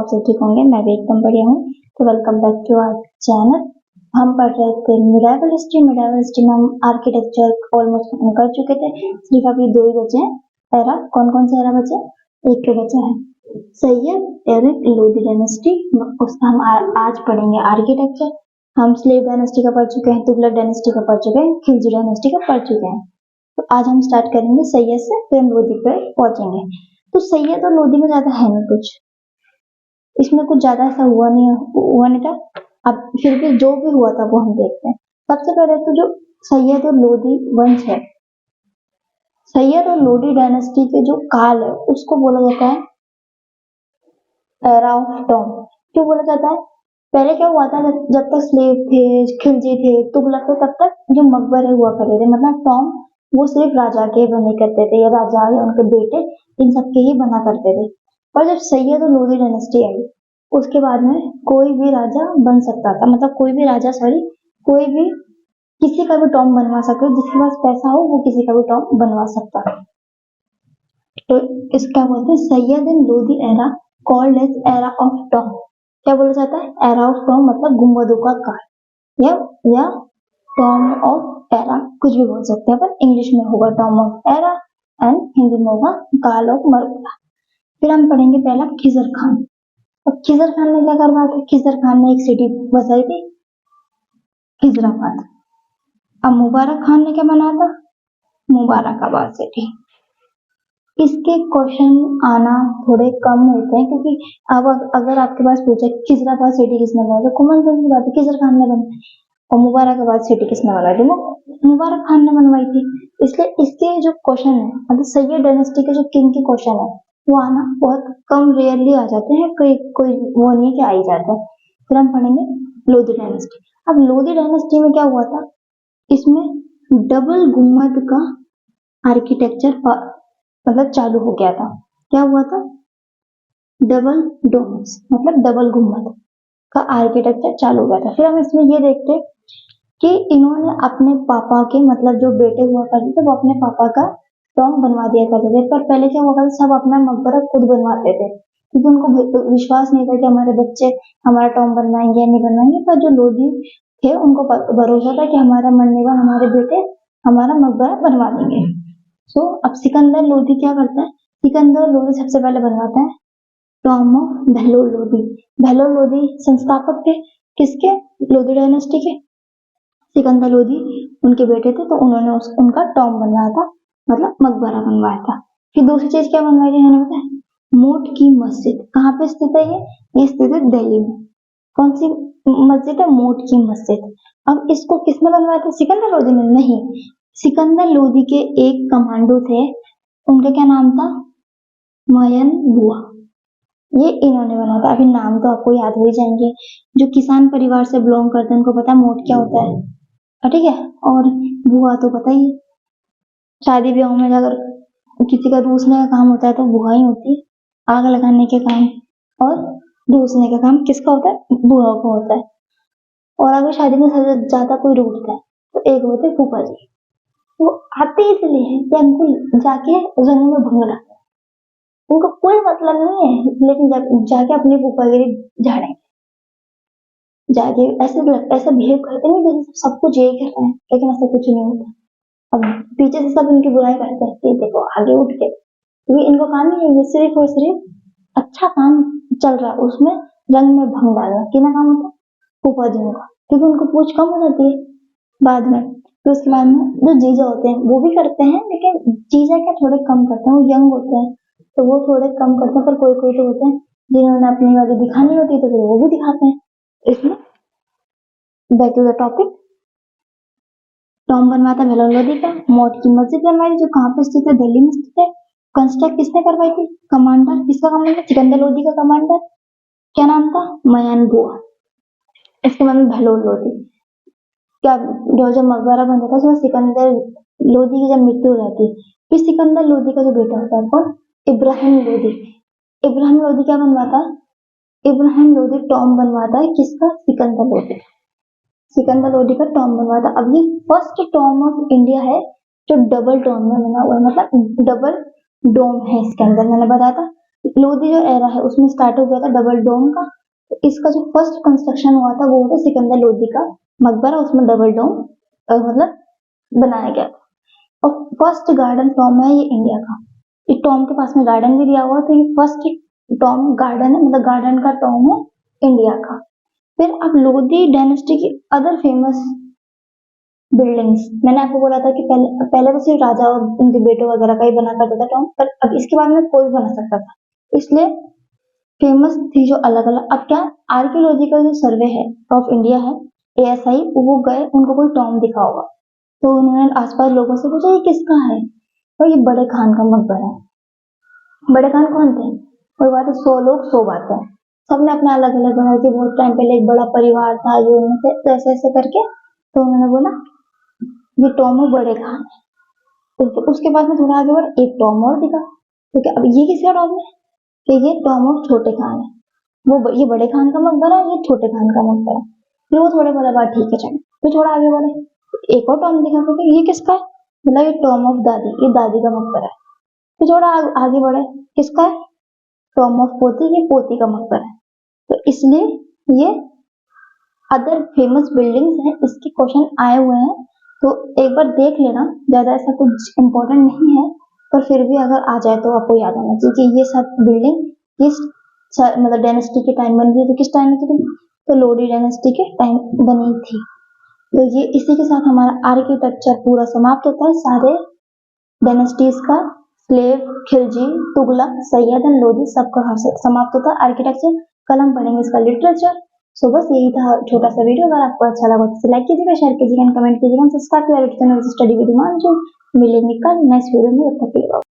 आप सब ठीक होंगे। मैं भी एकदम बढ़िया हूँ। तो welcome back to our channel. हम पढ़ रहे थे मिडाइवल हिस्ट्री में हम आर्किटेक्चर ऑलमोस्ट कर चुके थे। सिर्फ अभी 2 ही बचे हैं एरा। कौन कौन से एरा बचे? एक तो बचा है सैयद एरिक लोदी डायनेस्टी, उसका हम आज पढ़ेंगे आर्किटेक्चर। हम स्लेव डायनेस्टी का पढ़ चुके हैं, तुगलक डायनेस्टी का पढ़ चुके हैं, खिलजी डायनेस्टी का पढ़ चुके हैं। तो आज हम स्टार्ट करेंगे सैयद से, फिर हम लोदी पे पहुंचेंगे। तो सैयद और लोदी में ज्यादा है नहीं कुछ, इसमें कुछ ज्यादा ऐसा हुआ नहीं था। अब फिर भी जो भी हुआ था वो हम देखते हैं। सबसे पहले तो जो सैयद और लोदी वंश है, सैयद और लोदी डायनेस्टी के जो काल है उसको बोला जाता है एरा ऑफ टॉम। क्यों बोला जाता है? पहले क्या हुआ था, जब तक स्लेव थे, खिलजी थे, तुगलक थे, तब तक जो मकबरे हुआ करते थे, मतलब टॉम वो सिर्फ राजा के बने करते थे, या राजा या उनके बेटे इन सबके ही बना करते थे। और जब सैयद और लोदी डायनेस्टी आई उसके बाद में कोई भी राजा बन सकता था, मतलब कोई भी राजा कोई भी किसी का भी टॉम बनवा सकता, जिसके पास पैसा हो वो किसी का भी टॉम बनवा सकता। तो इसका बोलते हैं Sayyid and Lodi era called as era of tomb. क्या बोला जाता है? एरा ऑफ टॉम मतलब गुंबदों का काल, या टॉम ऑफ एरा, कुछ भी बोल सकते हैं, पर इंग्लिश में होगा Tom of era and Hindi में होगा काल ऑफ मरकला। फिर हम पढ़ेंगे पहला खिजर खान। अब खिजर खान ने क्या करवाया था? खिजर खान ने एक सिटी बसाई थी खिजराबाद। अब मुबारक खान ने क्या बनाया था? मुबारकाबाद सिटी। इसके क्वेश्चन आना थोड़े कम होते हैं, क्योंकि अब अगर आपके पास पूछे खिजराबाद सिटी किसने बनाई, तो कॉमन सेंस की बात है खिजर खान ने बनाई। और मुबारकाबाद सिटी किसने बनाई थी? वो मुबारक खान ने बनवाई थी। इसलिए इसके जो क्वेश्चन है, मतलब सैयद डायनेस्टी के जो किंग के क्वेश्चन है वो आना बहुत कम, रेयरली आ जाते हैं, कोई वो नहीं कि आ ही जाता है। फिर हम पढ़ेंगे लोधी डायनेस्टी। अब लोधी डायनेस्टी में क्या हुआ था? इसमें डबल गुम्मद का आर्किटेक्चर मतलब चालू हो गया था। क्या हुआ था? डबल डोम्स मतलब डबल गुम्मद का आर्किटेक्चर चालू हो गया था। फिर हम इसमें ये देखते कि इन्होंने अपने पापा के, मतलब जो बेटे हुआ करते थे वो अपने पापा का टॉम बनवा दिया करते थे। पर पहले क्या हुआ करता, सब अपना मकबरा खुद बनवाते थे, क्योंकि उनको विश्वास नहीं था कि हमारे बच्चे हमारा टॉम बनवाएंगे या नहीं बनवाएंगे। पर जो लोधी थे उनको भरोसा था कि हमारा मरने बाद हमारे बेटे हमारा मकबरा बनवा देंगे। अब सिकंदर लोधी क्या करता है? सिकंदर लोधी सबसे पहले बनवाता है टॉम ऑफ बेहलोल लोधी। बेहलोल लोधी संस्थापक थे किसके? लोधी डायनेस्टी के। सिकंदर लोधी उनके बेटे थे, तो उन्होंने उनका टॉम बनवाया था, मतलब मकबरा बनवाया था। फिर दूसरी चीज क्या बनवाई थी इन्होंने बताया? मोट की मस्जिद। कहाँ पे स्थित है ये स्थित है दिल्ली में। कौन सी मस्जिद है? मोट की मस्जिद। अब इसको किसने बनवाया था? सिकंदर लोधी ने नहीं, सिकंदर लोधी के एक कमांडो थे, उनका क्या नाम था? मयन बुआ। ये इन्होंने बनाया था। अभी नाम तो आपको याद हो ही जाएंगे। जो किसान परिवार से बिलोंग करते हैं उनको पता है मोट क्या होता है, ठीक है। और बुआ तो पता ही, शादी ब्याह में अगर किसी का रूसने का काम होता है तो बुआ ही होती है। आग लगाने के काम और रूसने का काम किसका होता है? बुआ को होता है। और अगर शादी में सबसे ज्यादा कोई रूठता है तो एक होते हैं फूफा जी। वो आते इसलिए हैं कि हमको जाके रंग में भंग डालना, उनको कोई मतलब नहीं है, लेकिन जाके अपनी फूफागिरी झाड़ेंगे, जाके ऐसे बिहेव करते हैं जैसे सब कुछ यही कर रहे हैं, लेकिन ऐसा कुछ नहीं होता। अब पीछे से सब इनकी बुराई करते हैं कि देखो आगे उठ के, क्योंकि इनको काम ही है सिर्फ और सिर्फ अच्छा काम चल रहा है उसमें रंग में भंग डालना। कितना काम होता है? फूफा जी का, क्योंकि उनको पूछ कम हो जाती है बाद में। तो उसके बाद में जो जीजा होते हैं वो भी करते हैं, लेकिन जीजा क्या थोड़े कम करते हैं, वो यंग होते हैं तो वो थोड़े कम करते हैं। पर कोई कोई तो होते हैं जिन्होंने अपनी वाली दिखानी होती है तो फिर वो भी दिखाते हैं। इसमें back to the topic, tomb बनवाया था बेहलोल लोधी का। मोट की मस्जिद बनवाई थी जो कहाँ पे स्थित है? दिल्ली में स्थित है। कंस्ट्रक्ट किसने करवाई थी? कमांडर। किसका कमांडर? सिकंदर लोधी का कमांडर। क्या नाम था? मयान बुआ। इसके बाद में बेहलोल लोधी। क्या जब मकबरा बन जाता है उसमें सिकंदर लोधी की जब मृत्यु हो जाती है, फिर सिकंदर लोधी का जो बेटा होता है कौन? इब्राहिम लोधी। इब्राहिम लोधी क्या बनवाता है? इब्राहिम लोधी टॉम बनवाता है किसका? सिकंदर लोधी। सिकंदर लोधी का टॉम बनवाता। अब ये फर्स्ट टॉम ऑफ इंडिया है जो डबल टॉम में बना हुआ है, मतलब डबल डोम है इसके अंदर। मैंने बताया था लोधी जो एरा है उसमें स्टार्ट हो गया था डबल डोम का। तो इसका जो फर्स्ट कंस्ट्रक्शन हुआ था वो था सिकंदर लोधी का मकबरा, उसमें डबल डोम मतलब बनाया गया था। और फर्स्ट गार्डन टॉम है ये इंडिया का। ये टॉम के पास में गार्डन भी दिया हुआ, तो ये फर्स्ट टॉम गार्डन है, मतलब गार्डन का टॉम है इंडिया का। फिर अब लोधी डायनेस्टी की अदर फेमस बिल्डिंग्स, मैंने आपको बोला था कि पहले पहले तो सिर्फ राजा और उनके बेटों वगैरह का ही बना करता था टॉम, पर अब इसके बाद में कोई भी बना सकता था, इसलिए फेमस थी जो अलग अलग। अब क्या, आर्कियोलॉजिकल जो सर्वे है ऑफ इंडिया है, ASI, वो गए, उनको कोई टॉम दिखा होगा, तो उन्होंने आसपास लोगों से पूछा ये किसका है, तो ये बड़े खान का मकबरा है। बड़े खान कौन थे? कोई बात है, 100 लोग 100 बातें, सबने अपना अलग अलग बनाया कि बहुत टाइम पहले एक बड़ा परिवार था, ये उनमें से तो ऐसे ऐसे करके, तो उन्होंने बोला ये टॉम है बड़े खान है। तो उसके बाद में थोड़ा आगे बढ़ एक टॉम और दिखा, तो क्या अब ये किसका टॉम है? कि ये टॉम ऑफ छोटे खान है, ये बड़े खान का मकबरा है, ये छोटे खान का मकबरा। फिर वो थोड़े बोला बात ठीक है चलो, फिर थोड़ा आगे बढ़े एक और टॉम दिखा, फिर ये किसका है? मतलब ये टॉम ऑफ दादी, ये दादी का मकबरा है। फिर थोड़ा आगे बढ़े, किसका है? टॉम ऑफ पोती, ये पोती का मकबरा है। तो इसलिए ये अदर फेमस बिल्डिंग्स हैं, इसके क्वेश्चन आए हुए हैं, तो एक बार देख लेना, ज्यादा ऐसा कुछ इम्पोर्टेंट नहीं है, पर फिर भी अगर आ जाए तो आपको याद आना चाहिए कि ये सब बिल्डिंग किस मतलब डायनेस्टी के टाइम बनी थी। तो किस टाइम की थी? तो लोधी डायनेस्टी के टाइम बनी थी। तो ये इसी के साथ हमारा आर्किटेक्चर पूरा समाप्त होता है, सारे डायनेस्टीज का, स्लेव, खिलजी, तुगलक, सैयद एंड लोधी सबका समाप्त होता है आर्किटेक्चर। कल हम पढ़ेंगे इसका लिटरेचर। सो बस यही था छोटा सा वीडियो, अगर आपको अच्छा लगा तो लाइक कीजिएगा, शेयर कीजिएगा, कमेंट कीजिएगा, सब्सक्राइब कीजिएगा, स्टडी विद हिमांशु। मिलेंगे कल नेक्स्ट वीडियो में, तब तक के लिए।